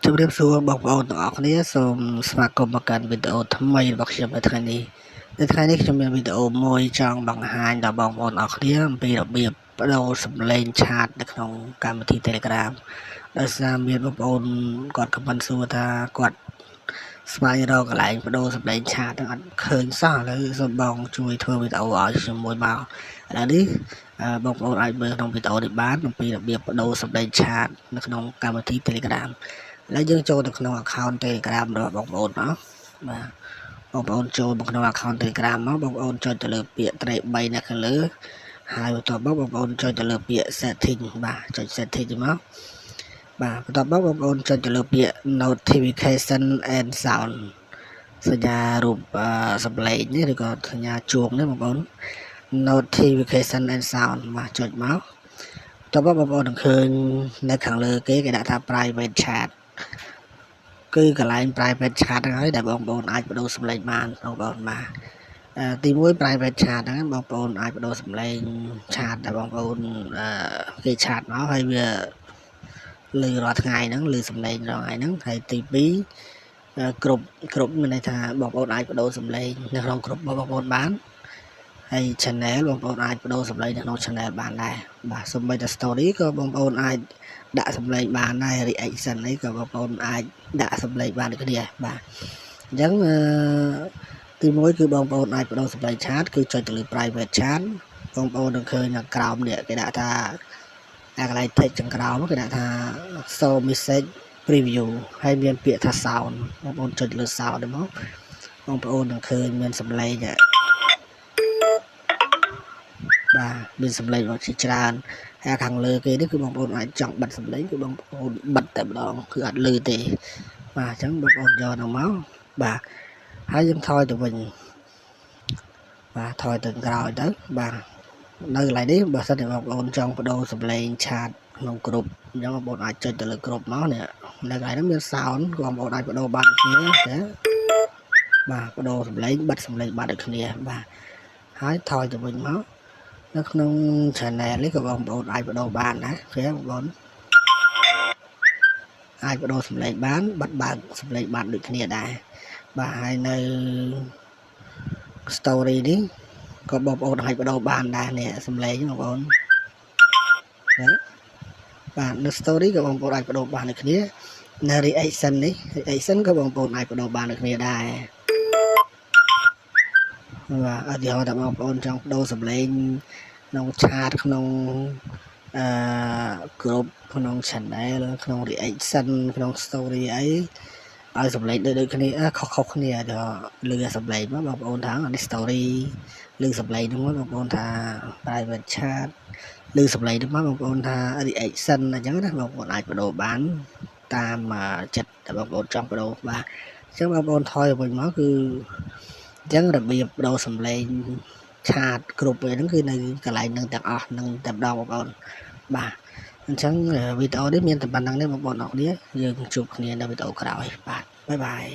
ជំរាបសួរបងប្អូនទាំងអស់គ្នាសូមស្វាគមន៍មកកាន់វីដេអូថ្មីរបស់ខ្ញុំនៅថ្ងៃនេះខ្ញុំមានវីដេអូមួយចង់បង្ហាញដល់បងប្អូនអរគ្នាអំពីរបៀបបដូរសំឡេងឆាតនៅក្នុងកម្មវិធី Telegram ដោយសារមានបងប្អូនគាត់ខមមិនសួរថាគាត់ស្វែងរកកន្លែងបដូរសំឡេងឆាតហ្នឹងអត់ឃើញសោះឥឡូវសូមបងជួយធ្វើវីដេអូឲ្យខ្ញុំមួយមកឥឡូវនេះបងប្អូនអាចមើលក្នុងវីដេអូនេះបានអំពីរបៀបបដូរសំឡេងឆាតនៅក្នុងកម្មវិធី Telegram ឥឡូវយើងចូលទៅក្នុង account Telegram របស់បងប្អូនមកបាទបងប្អូនចូលមកក្នុង account Telegram មកបងប្អូនចុចទៅលើពាក្យត្រេក3នៅខាងលើហើយបន្ទាប់មកបងប្អូនចុចទៅលើពាក្យ setting បាទចុច setting មកបាទបន្ទាប់មកបងប្អូនចុចទៅលើពាក្យ notification and sound សញ្ញារូបសំឡេងនេះឬក៏សញ្ញាជួងនេះបងប្អូន notification and sound បាទចុចមកតើបងប្អូននឹងឃើញនៅខាងលើគេដាក់ថា private chat គឺកន្លែង private chat ហ្នឹងហើយដែលបងប្អូនអាចបដូរសំឡេងបានបងប្អូនបាទទី1 private chat ហ្នឹងបងប្អូនអាចបដូរសំឡេង chat ដែលបងប្អូនគេ chat មកហើយវាឮរាល់ថ្ងៃហ្នឹងឮសំឡេងរាល់ថ្ងៃហ្នឹងហើយទី2គ្រប់មានន័យថាបងប្អូនអាចបដូរសំឡេងនៅក្នុងក្រុមរបស់បងប្អូនបានហើយ channel បងប្អូនអាចបដូរសំឡេងនៅក្នុង channel បានដែរបាទសូម្បីតែ story ក៏បងប្អូនអាចដាក់សំឡេងបានដែរ reaction នេះក៏បងប្អូនអាចដាក់សំឡេងបានដូចគ្នាបាទអញ្ចឹងទី1គឺបងប្អូនអាចបដូរសំឡេង chat គឺចុចទៅលើ private chat បងប្អូននឹងឃើញនៅក្រោមនេះគេដាក់ថាកន្លែង text ខាងក្រោមគេដាក់ថា show message preview ហើយមានពាក្យថា sound បងប្អូនចុចលើ sound ទៅមកបងប្អូននឹងឃើញមានសំឡេងបាទមានសំឡេងរបស់ជាច្រើនហើយខាងលើគេនេះគឺបងប្អូនអាចចង់បិទសំឡេងគឺបងប្អូនបិទតែម្ដងគឺអត់ឮទេបាទអញ្ចឹងបងប្អូនយកnóមកបាទហើយយើងថយទៅវិញបាទថយទៅក្រោយទៅបាទនៅកន្លែងនេះបើសិនជាបងប្អូនចង់បដូរសំឡេងឆាតក្នុងក្រុមអញ្ចឹងបងប្អូនអាចចុចទៅលើក្រុមមកនេះនៅកន្លែងហ្នឹងមាន sound បងប្អូនអាចបដូរបានគ្នាណាបាទបដូរសំឡេងបិទសំឡេងបានដូចគ្នាបាទហើយថយទៅវិញមកនៅក្នុង channel នេះក៏បងប្អូនអាចបដូរបានណាឃើញបងប្អូនអាចបដូរសំឡេងបានបិទបើកសំឡេងបានដូចគ្នាដែរបាទហើយនៅ story នេះក៏បងប្អូនអាចបដូរបានដែរនេះសំឡេងបងប្អូនណាបាទនៅ story ក៏បងប្អូនអាចបដូរបានដូចគ្នានៅ reaction នេះ reaction ក៏បងប្អូនអាចបដូរបានដូចគ្នាដែរបាទឧទាហរណ៍ថាបងប្អូនចង់បដូរសំឡេងក្នុង chat ក្នុងgroup ក្នុង channel ក្នុង reaction ក្នុង story អីឲ្យសំឡេងដូចគ្នាខុសគ្នាទៅលឺសំឡេងមកបងប្អូនថានេះ story លឺសំឡេងហ្នឹងមកបងប្អូនថា private chat លឺសំឡេងហ្នឹងមកបងប្អូនថា reaction អញ្ចឹងណាបងប្អូនអាចបដូរបានតាមចិត្តដែលបងប្អូនចង់បដូរបាទអញ្ចឹងបងប្អូនថយវិញមកគឺអញ្ចឹងរបៀបបដូរសំឡេងឆាតគ្រប់ពេលហ្នឹងគឺនៅកន្លែងហ្នឹងទាំងអស់នឹងតែម្ដងបងប្អូនបាទអញ្ចឹងវីដេអូនេះមានតែប៉ុណ្្នឹងទេបងប្អូនអរគុណយើងជួបគ្នានៅវីដេអូក្រោយបាទបាយបាយ